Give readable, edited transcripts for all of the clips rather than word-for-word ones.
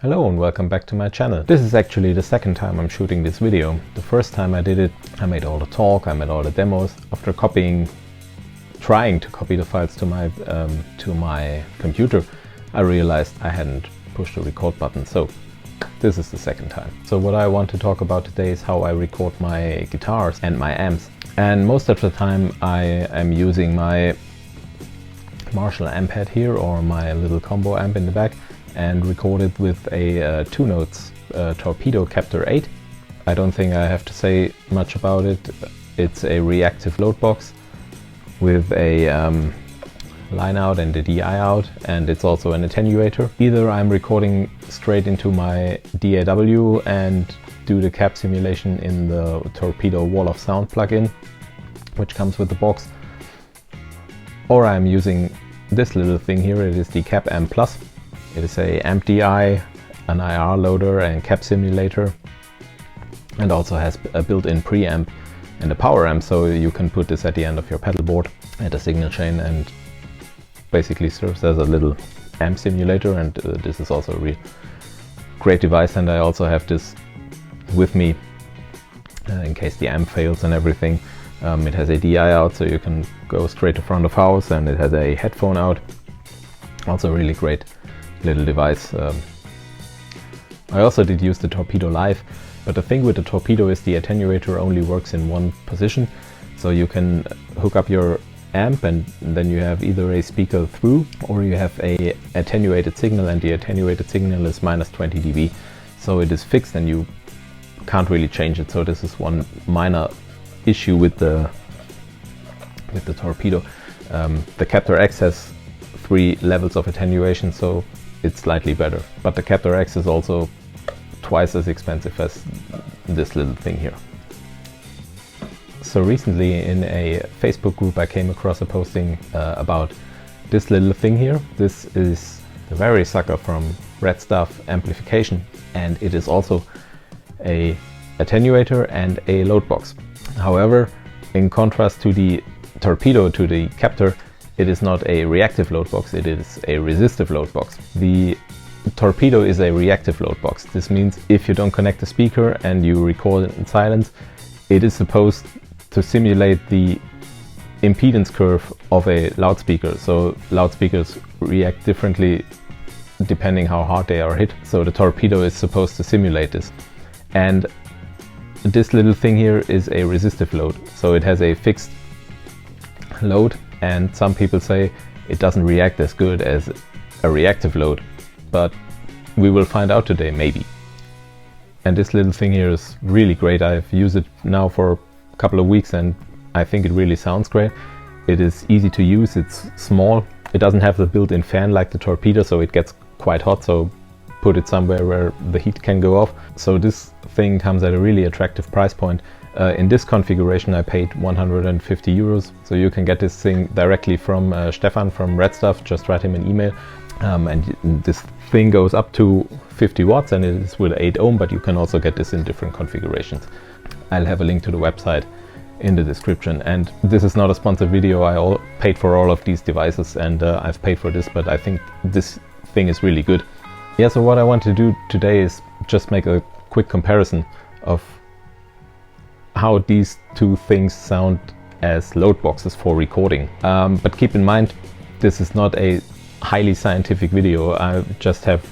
Hello and welcome back to my channel. This is actually the second time I'm shooting this video. The first time I did it, I made all the talk, I made all the demos. After trying to copy the files to my computer, I realized I hadn't pushed the record button, so this is the second time. So what I want to talk about today is how I record my guitars and my amps. And most of the time I am using my Marshall amp head here or my little combo amp in the back and record it with a Two Notes Torpedo Captor 8. I don't think I have to say much about it. It's a reactive load box with a line out and a DI out, and it's also an attenuator. Either I'm recording straight into my DAW and do the cap simulation in the Torpedo Wall of Sound plugin, which comes with the box, or I'm using this little thing here. It is the Cap Amp Plus. It is a amp DI, an IR loader and cap simulator, and also has a built-in preamp and a power amp, so you can put this at the end of your pedal board at a signal chain, and basically serves as a little amp simulator. And this is also a real great device, and I also have this with me in case the amp fails and everything. It has a DI out, so you can go straight to front of house, and it has a headphone out. Also a really great little device. I also did use the Torpedo live, but the thing with the Torpedo is the attenuator only works in one position, so you can hook up your amp and then you have either a speaker through or you have a attenuated signal, and the attenuated signal is minus 20 dB, so it is fixed and you can't really change it. So this is one minor issue with the Torpedo. The Captor X has 3 levels of attenuation, so it's slightly better, but the Captor X is also twice as expensive as this little thing here. So recently in a Facebook group I came across a posting about this little thing here. This is the Varisucker from Redstuff Amplification, and it is also a attenuator and a load box. However, in contrast to the Torpedo, to the Captor, it is not a reactive load box, it is a resistive load box. The Torpedo is a reactive load box. This means if you don't connect the speaker and you record it in silence, it is supposed to simulate the impedance curve of a loudspeaker. So loudspeakers react differently depending how hard they are hit. So the Torpedo is supposed to simulate this. And this little thing here is a resistive load. So it has a fixed load, and some people say it doesn't react as good as a reactive load, but we will find out today, maybe. And this little thing here is really great. I've used it now for a couple of weeks and I think it really sounds great. It is easy to use, it's small, it doesn't have the built-in fan like the Torpedo, so it gets quite hot, so put it somewhere where the heat can go off. So this thing comes at a really attractive price point. In this configuration I paid 150 euros, so you can get this thing directly from Stefan from Redstuff. Just write him an email, and this thing goes up to 50 watts and it is with 8 ohm, but you can also get this in different configurations. I'll have a link to the website in the description. And this is not a sponsored video, I paid for all of these devices, and I've paid for this, but I think this thing is really good. Yeah, so what I want to do today is just make a quick comparison of how these two things sound as load boxes for recording. But keep in mind, this is not a highly scientific video. I just have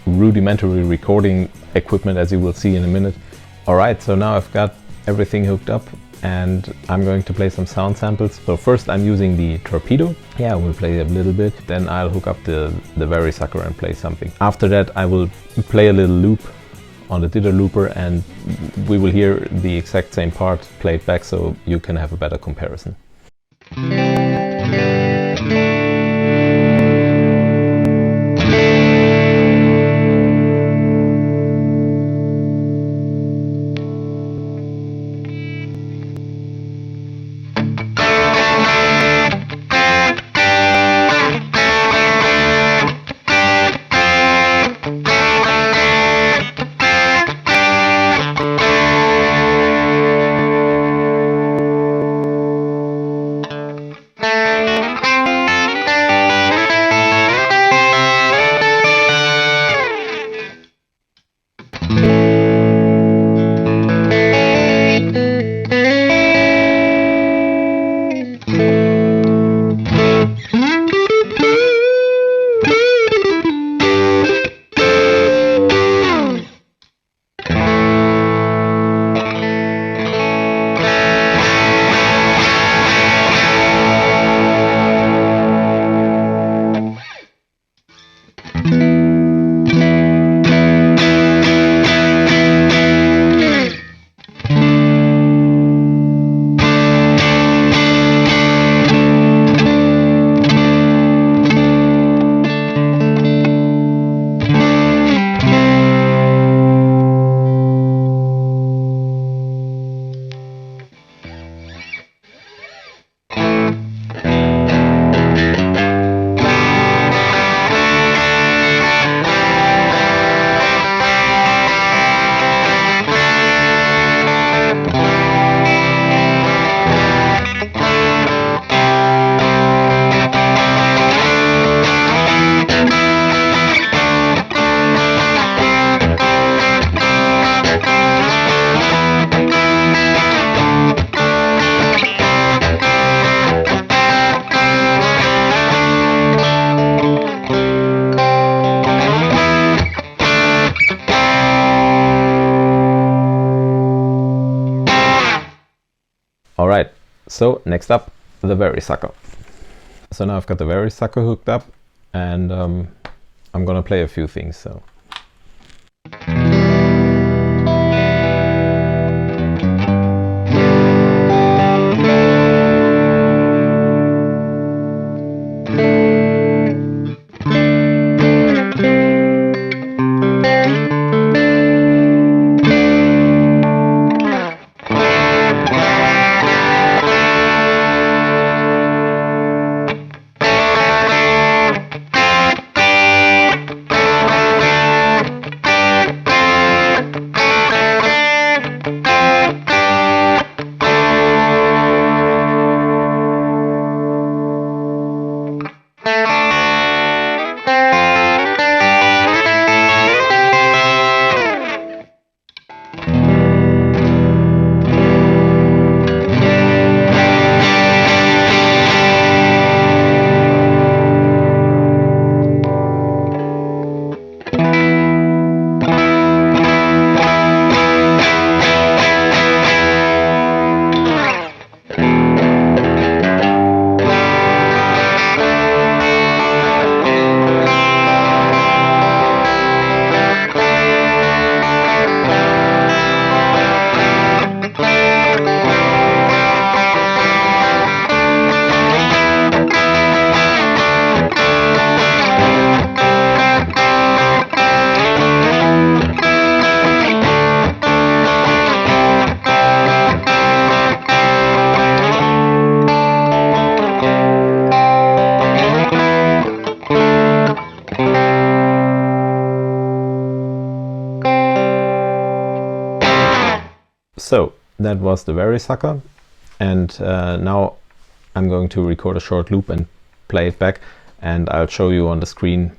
rudimentary recording equipment, as you will see in a minute. Alright, so now I've got everything hooked up and I'm going to play some sound samples. So first I'm using the Torpedo. Yeah, we'll play a little bit. Then I'll hook up the Varisucker and play something. After that I will play a little loop on the dither looper and we will hear the exact same part played back, so you can have a better comparison. Alright, so next up, the Varisucker. So now I've got the Varisucker hooked up, and I'm gonna play a few things. So. So that was the Varisucker, and now I'm going to record a short loop and play it back, and I'll show you on the screen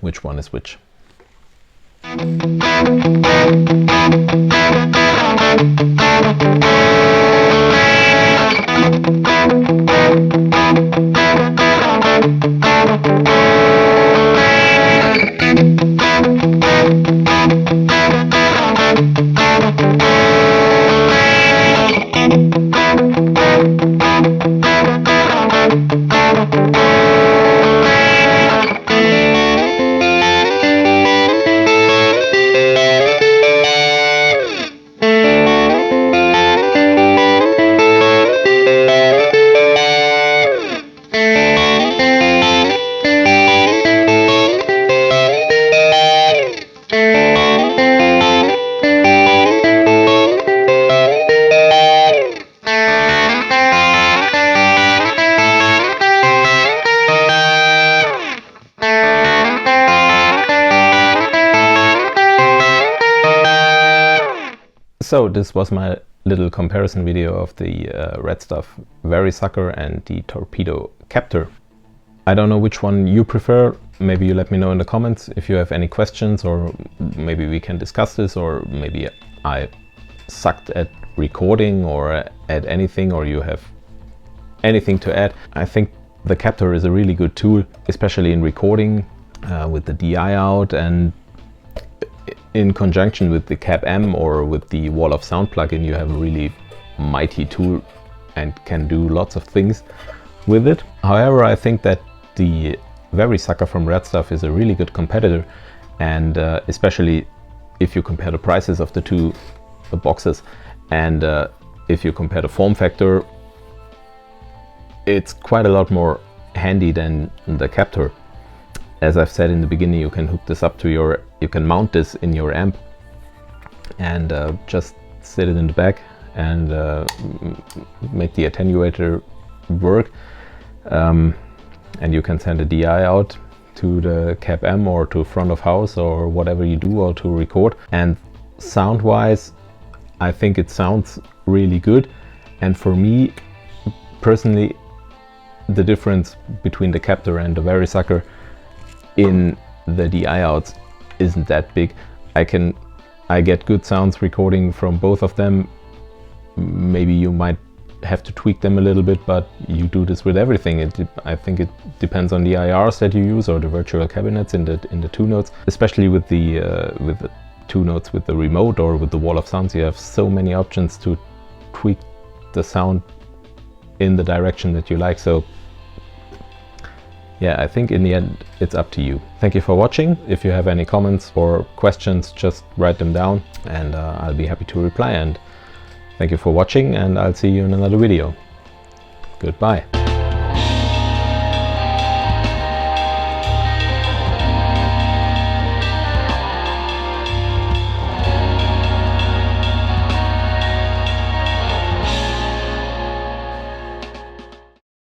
which one is which. So this was my little comparison video of the Redstuff Varisucker and the Torpedo Captor. I don't know which one you prefer. Maybe you let me know in the comments if you have any questions, or maybe we can discuss this, or maybe I sucked at recording or at anything, or you have anything to add. I think the Captor is a really good tool, especially in recording with the DI out, and in conjunction with the Cap-M or with the Wall of Sound plugin, you have a really mighty tool and can do lots of things with it. However, I think that the Varisucker from Redstuff is a really good competitor, and especially if you compare the prices of the two boxes, and if you compare the form factor, it's quite a lot more handy than the Captor. As I've said in the beginning, you can hook this up to your, you can mount this in your amp and just sit it in the back and make the attenuator work. And you can send a DI out to the Cap-M or to front of house or whatever you do, or to record. And sound wise, I think it sounds really good. And for me personally, the difference between the Captor and the Varisucker in the DI outs isn't that big. I get good sounds recording from both of them. Maybe you might have to tweak them a little bit, but you do this with everything. I think it depends on the IRs that you use, or the virtual cabinets in the Two Notes, especially with the Two Notes with the remote or with the Wall of Sounds. You have so many options to tweak the sound in the direction that you like. So yeah, I think in the end it's up to you. Thank you for watching. If you have any comments or questions, just write them down and I'll be happy to reply. And thank you for watching, and I'll see you in another video. Goodbye.